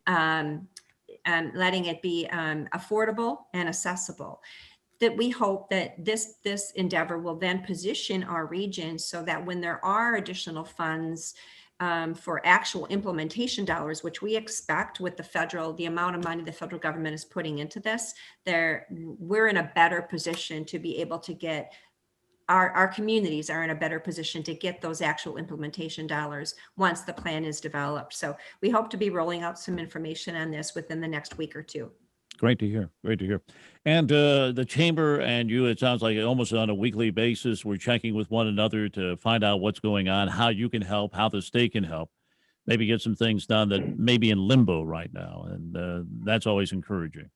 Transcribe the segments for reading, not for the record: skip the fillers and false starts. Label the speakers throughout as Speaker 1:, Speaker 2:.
Speaker 1: um, letting it be affordable and accessible. That we hope that this endeavor will then position our region so that when there are additional funds for actual implementation dollars, which we expect with the amount of money the federal government is putting into this, we're in a better position to be able to get our communities are in a better position to get those actual implementation dollars once the plan is developed. So we hope to be rolling out some information on this within the next week or two.
Speaker 2: Great to hear. Great to hear. And the chamber and you, it sounds like almost on a weekly basis, we're checking with one another to find out what's going on, how you can help, how the state can help, maybe get some things done that may be in limbo right now. And that's always encouraging.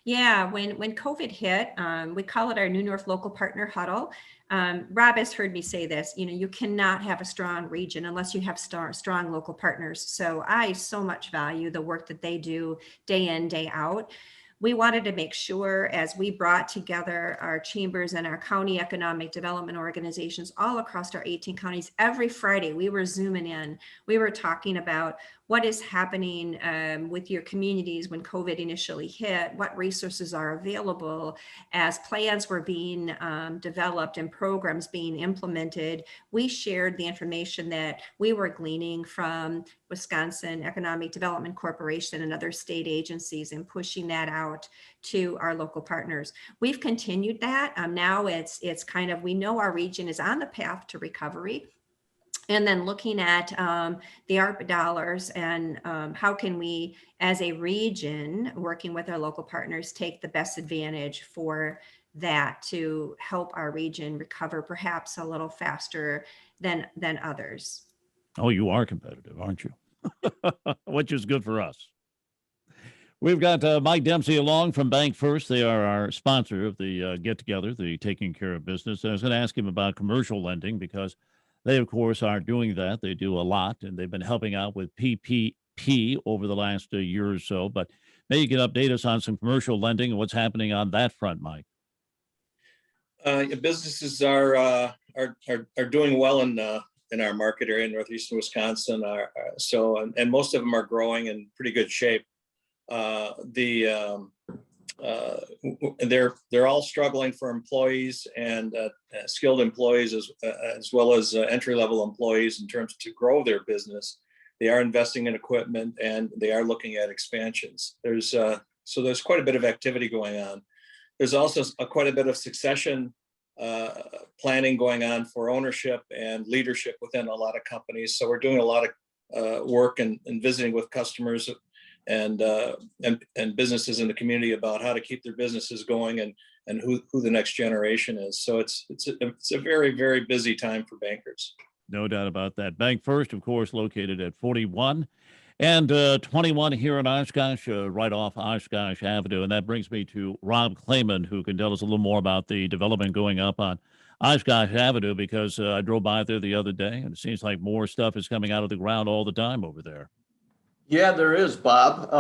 Speaker 1: Yeah, when COVID hit, we call it our New North Local Partner Huddle. Rob has heard me say this, you cannot have a strong region unless you have strong local partners. So I so much value the work that they do day in, day out. We wanted to make sure, as we brought together our chambers and our county economic development organizations all across our 18 counties, every Friday we were zooming in. We were talking about what is happening with your communities when COVID initially hit, what resources are available as plans were being developed and programs being implemented. We shared the information that we were gleaning from Wisconsin Economic Development Corporation and other state agencies and pushing that out to our local partners. We've continued that. Now it's kind of, we know our region is on the path to recovery. And then looking at the ARPA dollars and how can we, as a region, working with our local partners, take the best advantage for that to help our region recover perhaps a little faster than others.
Speaker 2: Oh, you are competitive, aren't you? Which is good for us. We've got Mike Dempsey along from Bank First. They are our sponsor of the get-together, the Taking Care of Business. I was going to ask him about commercial lending because they, of course, are doing that. They do a lot, and they've been helping out with PPP over the last year or so. But maybe you can update us on some commercial lending and what's happening on that front, Mike.
Speaker 3: Businesses are doing well in our market area in northeastern Wisconsin. And most of them are growing in pretty good shape. They're all struggling for employees and skilled employees as well as entry-level employees in terms to grow their business. They are investing in equipment and they are looking at expansions. There's quite a bit of activity going on. There's also quite a bit of succession planning going on for ownership and leadership within a lot of companies. So we're doing a lot of work and visiting with customers and businesses in the community about how to keep their businesses going and who the next generation is. So it's a very, very busy time for bankers.
Speaker 2: No doubt about that. Bank First, of course, located at 41 and 21 here in Oshkosh, right off Oshkosh Avenue. And that brings me to Rob Clayman, who can tell us a little more about the development going up on Oshkosh Avenue, because I drove by there the other day, and it seems like more stuff is coming out of the ground all the time over there.
Speaker 4: Yeah, there is, Bob.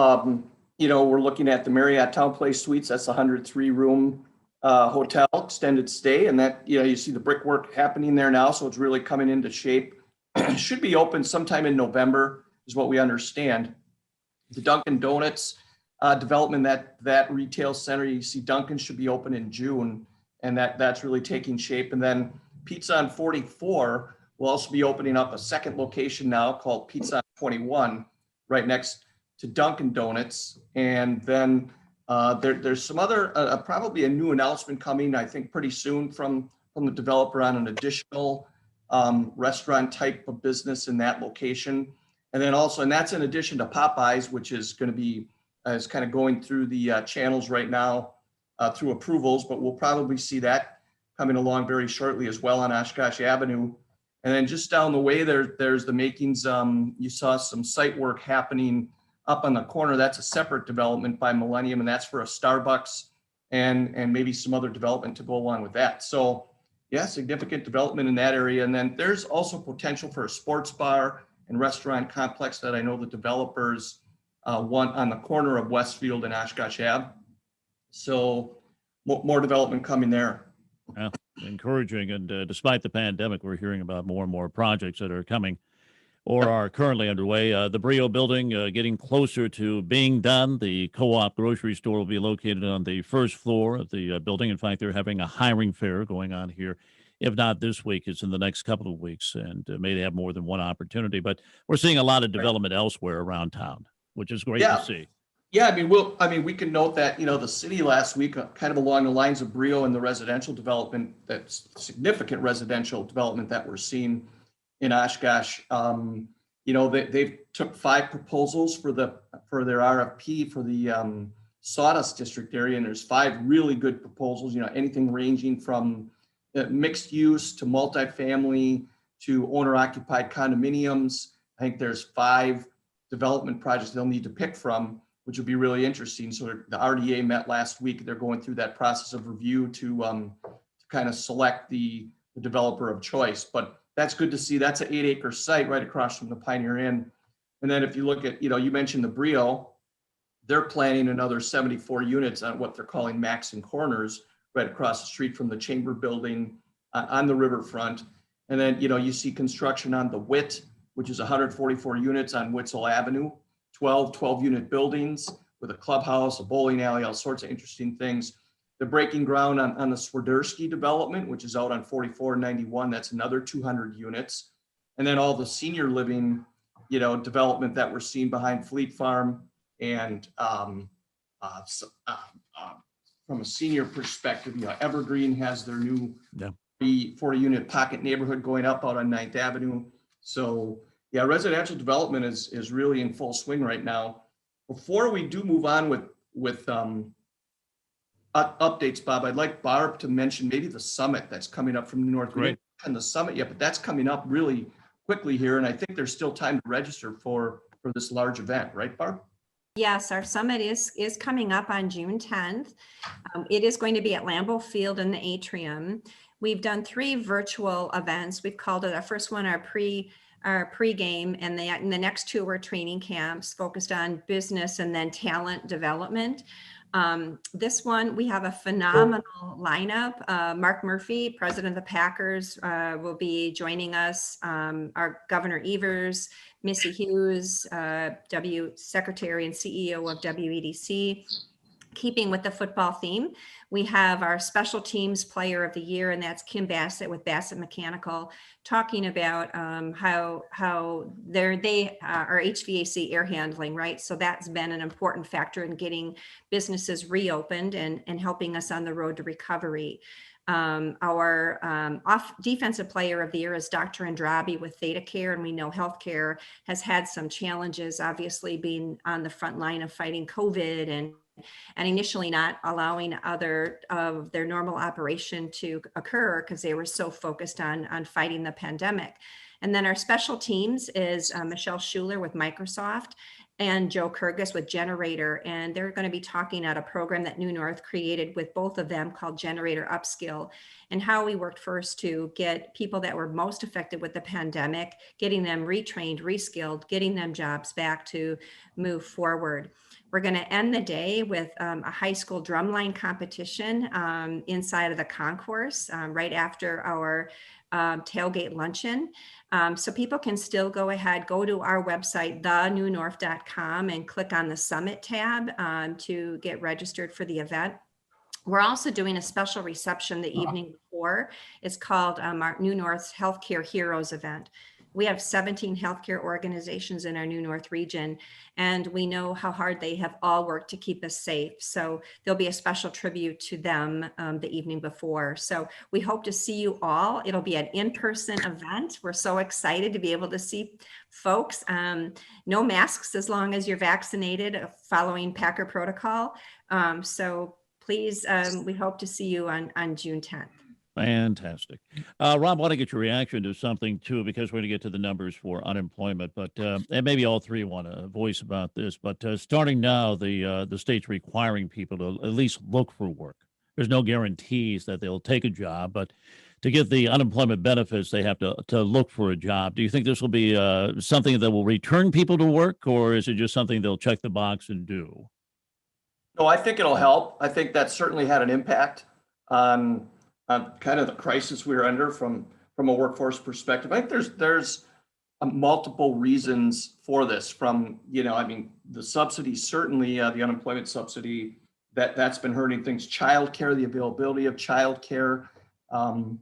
Speaker 4: We're looking at the Marriott Town Place Suites. That's a 103-room hotel, extended stay. And that, you see the brickwork happening there now. So it's really coming into shape. Should be open sometime in November is what we understand. The Dunkin' Donuts development, that retail center, you see Dunkin' should be open in June. And that's really taking shape. And then Pizza on 44 will also be opening up a second location now called Pizza on 21. Right next to Dunkin' Donuts. And then there's some other, probably a new announcement coming, I think, pretty soon from the developer on an additional restaurant type of business in that location. And then also, and that's in addition to Popeyes, which is going to be, is kind of going through the channels right now through approvals, but we'll probably see that coming along very shortly as well on Oshkosh Avenue. And then just down the way there's the makings. You saw some site work happening up on the corner. That's a separate development by Millennium, and that's for a Starbucks and maybe some other development to go along with that. So yeah, significant development in that area. And then there's also potential for a sports bar and restaurant complex that I know the developers want on the corner of Westfield and Oshkosh Ave. So more development coming there.
Speaker 2: Yeah, encouraging. And despite the pandemic, we're hearing about more and more projects that are coming or are currently underway. The Brio building getting closer to being done. The co-op grocery store will be located on the first floor of the building. In fact, they're having a hiring fair going on here. If not this week, it's in the next couple of weeks, and may have more than one opportunity. But we're seeing a lot of development elsewhere around town, which is great to see.
Speaker 4: Yeah, we can note that, the city last week, kind of along the lines of Brio and the residential development, that's significant residential development that we're seeing in Oshkosh. They've took 5 proposals for their RFP for the Sawdust District area, and there's 5 really good proposals, anything ranging from mixed use to multifamily to owner occupied condominiums. I think there's 5 development projects they'll need to pick from, which will be really interesting. So the RDA met last week. They're going through that process of review to kind of select the developer of choice. But that's good to see. That's an 8-acre site right across from the Pioneer Inn. And then if you look at, you mentioned the Brio, they're planning another 74 units on what they're calling Max and Corners right across the street from the Chamber building on the riverfront. And then, you see construction on the WIT, which is 144 units on Witzel Avenue, 12 unit buildings with a clubhouse, a bowling alley, all sorts of interesting things. They're breaking ground on the Swiderski development, which is out on 4491. That's another 200 units. And then all the senior living, development that we're seeing behind Fleet Farm. And from a senior perspective, Evergreen has their new 40 unit pocket neighborhood going up out on 9th Avenue. So yeah, residential development is really in full swing right now. Before we do move on with updates, Bob, I'd like Barb to mention maybe the summit that's coming up from New North.
Speaker 2: Great.
Speaker 4: And the summit yet, but that's coming up really quickly here. And I think there's still time to register for this large event, right, Barb?
Speaker 1: Yes, our summit is coming up on June 10th. It is going to be at Lambeau Field in the atrium. We've done 3 virtual events. We've called it our first one, our pre-game, and the next 2 were training camps focused on business and then talent development. This one, we have a phenomenal lineup. Mark Murphy, president of the Packers, will be joining us. Our Governor Evers, Missy Hughes, Secretary and CEO of WEDC. Keeping with the football theme, we have our special teams player of the year, and that's Kim Bassett with Bassett Mechanical, talking about how they are HVAC air handling, right? So that's been an important factor in getting businesses reopened and helping us on the road to recovery. Our defensive player of the year is Dr. Andrabi with Theta Care, and we know healthcare has had some challenges, obviously being on the front line of fighting COVID and initially not allowing other of their normal operation to occur because they were so focused on fighting the pandemic. And then our special teams is Michelle Schuler with Microsoft and Joe Kurgis with Generator. And they're going to be talking at a program that New North created with both of them called Generator Upskill, and how we worked first to get people that were most affected with the pandemic, getting them retrained, reskilled, getting them jobs back to move forward. We're going to end the day with a high school drumline competition inside of the concourse right after our tailgate luncheon. So people can still go to our website, thenewnorth.com, and click on the Summit tab to get registered for the event. We're also doing a special reception the evening before. It's called our New North's Healthcare Heroes event. We have 17 healthcare organizations in our New North region, and we know how hard they have all worked to keep us safe. So there'll be a special tribute to them the evening before. So we hope to see you all. It'll be an in-person event. We're so excited to be able to see folks. No masks as long as you're vaccinated, following Packer protocol. So please, we hope to see you on June 10th.
Speaker 2: Fantastic. Rob, I want to get your reaction to something too, because we're going to get to the numbers for unemployment, but and maybe all three want to voice about this. But starting now, the state's requiring people to at least look for work. There's no guarantees that they'll take a job, but to get the unemployment benefits, they have to look for a job. Do you think this will be something that will return people to work, or is it just something they'll check the box and do?
Speaker 4: No, I think it'll help. I think that certainly had an impact on kind of the crisis we were under from a workforce perspective. I think there's multiple reasons for this from, I mean, the subsidy, certainly the unemployment subsidy, that's been hurting things, childcare, the availability of childcare, and,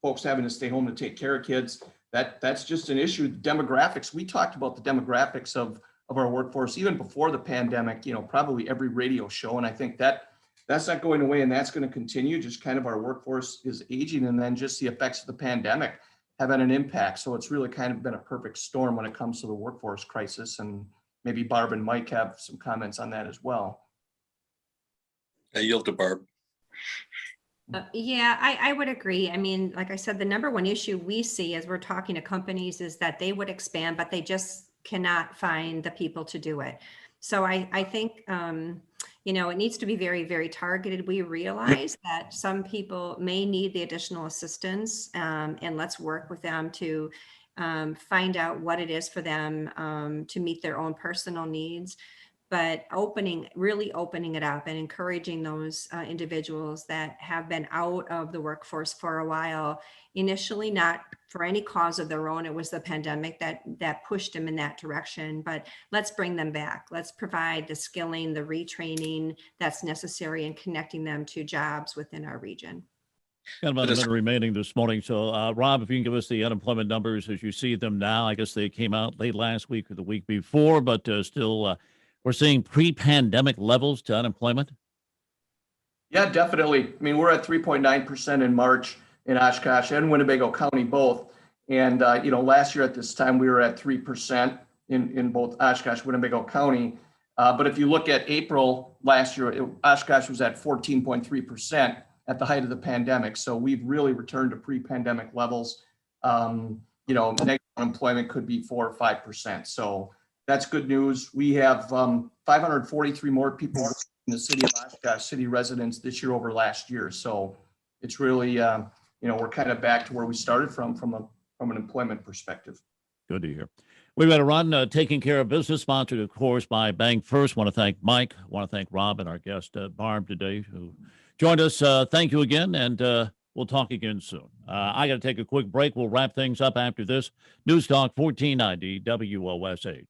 Speaker 4: folks having to stay home to take care of kids. That's just an issue. Demographics, we talked about the demographics of our workforce even before the pandemic, probably every radio show. And I think that's not going away, and that's going to continue. Just kind of our workforce is aging, and then just the effects of the pandemic have had an impact. So it's really kind of been a perfect storm when it comes to the workforce crisis. And maybe Barb and Mike have some comments on that as well.
Speaker 3: I yield to Barb.
Speaker 1: Yeah, I would agree. I mean, like I said, the number one issue we see as we're talking to companies is that they would expand, but they just cannot find the people to do it. So I think, it needs to be very, very targeted. We realize that some people may need the additional assistance, and let's work with them to find out what it is for them to meet their own personal needs. But really opening it up and encouraging those individuals that have been out of the workforce for a while, initially not for any cause of their own. It was the pandemic that pushed them in that direction, but let's bring them back. Let's provide the skilling, the retraining that's necessary and connecting them to jobs within our region.
Speaker 2: Got about a minute remaining this morning. So, Rob, if you can give us the unemployment numbers as you see them now. I guess they came out late last week or the week before, but still... we're seeing pre-pandemic levels to unemployment.
Speaker 4: Yeah, definitely. I mean, we're at 3.9% in March in Oshkosh and Winnebago County both. And, last year at this time, we were at 3% in both Oshkosh, Winnebago County. But if you look at April last year, Oshkosh was at 14.3% at the height of the pandemic. So we've really returned to pre-pandemic levels. Negative unemployment could be 4 or 5%. So that's good news. We have 543 more people in the city of Oshkosh, city residents this year over last year. So it's really, we're kind of back to where we started from an employment perspective.
Speaker 2: Good to hear. We've got to run Taking Care of Business, sponsored, of course, by Bank First. Want to thank Mike. Want to thank Rob and our guest, Barb, today, who joined us. Thank you again, and we'll talk again soon. I got to take a quick break. We'll wrap things up after this. News Talk 1490 WOSH.